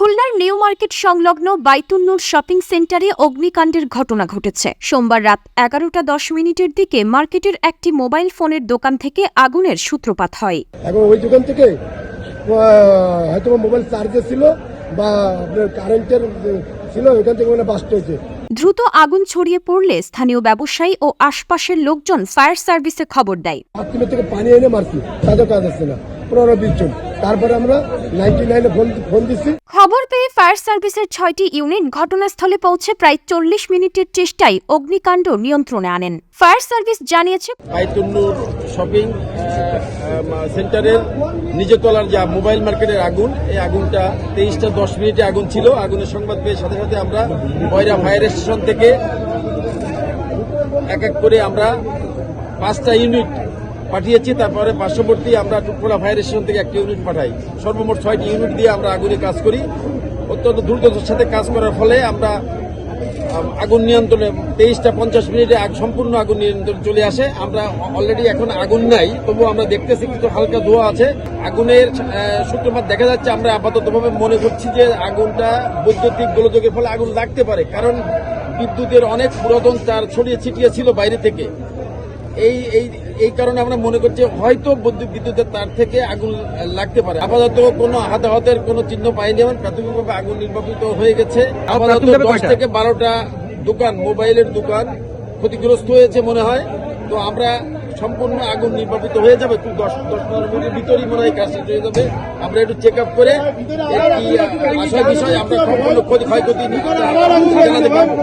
খুলনার new market সংলগ্ন Baitunnur shopping সেন্টারে অগ্নিকাণ্ডের ঘটনা ঘটেছে। সোমবার রাত 11:10 দিকে মার্কেটের একটি মোবাইল ফোনের দোকান থেকে আগুনের সূত্রপাত হয়। এখন ওই দোকান থেকে হয়তো মোবাইল চার্জে ছিল বা আপনার কারেন্টের ছিল, ওইখান থেকে মানে বাস্ট হয়েছে। দ্রুত আগুন ছড়িয়ে পড়লে স্থানীয় ব্যবসায়ী ও আশপাশের লোকজন ফায়ার সার্ভিসে খবর দেয়। বাথরুমের থেকে পানি এনে মারছি, তাদের কাজ আসছে না, 15-20 জন। তারপরে আমরা 99-এ ফোন দিচ্ছি। খবর পেয়ে ফায়ার সার্ভিসের 6টি ইউনিট ঘটনাস্থলে পৌঁছে প্রায় 40 মিনিটের চেষ্টায় অগ্নিকাণ্ড নিয়ন্ত্রণে আনেন। ফায়ার সার্ভিস জানিয়েছে, বাইতুন্নুর শপিং সেন্টারের নিচের তলার যা মোবাইল মার্কেটের আগুন, এই আগুনটা 23:10 আগুন ছিল। আগুনের সংবাদ পেয়ে সাথে সাথে আমরা বয়রা ফায়ার স্টেশন থেকে এক এক করে আমরা 5টা ইউনিট পাঠিয়েছি। তারপরে পার্শ্ববর্তী আমরা টুকরা ফায়ার স্টেশন থেকে একটা ইউনিট পাঠাই। সর্বমোট 6টি ইউনিট দিয়ে আমরা আগুনে কাজ করি। অত্যন্ত দ্রুততার সাথে কাজ করার ফলে আমরা আগুন নিয়ন্ত্রণে 23:50 সম্পূর্ণ আগুন নিয়ন্ত্রণ চলে আসে। আমরা অলরেডি এখন আগুন নাই, তবু আমরা দেখতেছি কিছু হালকা ধোঁয়া আছে। আগুনের সূত্রপাত দেখা যাচ্ছে, আমরা আপাততভাবে মনে করছি যে আগুনটা বৈদ্যুতিক গোলযোগের ফলে আগুন লাগতে পারে, কারণ বিদ্যুতের অনেক পুরাতন তার ছড়িয়ে ছিটিয়ে ছিল বাইরে থেকে। এই কারণে আমরা মনে করছি হয়তো বিদ্যুতের তার থেকে আগুন লাগতে পারে। আপাতত কোনো হতাহতের কোনো চিহ্ন পাইনি। এমন প্রাথমিকভাবে আগুন নির্বাপিত হয়ে গেছে। আপাতত 10 থেকে 12টা দোকান, মোবাইলের দোকান ক্ষতিগ্রস্ত হয়েছে মনে হয়। তো আমরা সম্পূর্ণ আগুন নির্বাপিত হয়ে যাবে, 10-15 মিনিটের ভিতরেই মনে হয় কাজ হয়ে যাবে। আমরা একটু চেক আপ করে একটি বিষয় আমরা সম্পূর্ণ ক্ষয়ক্ষতি জানাতে পারবো।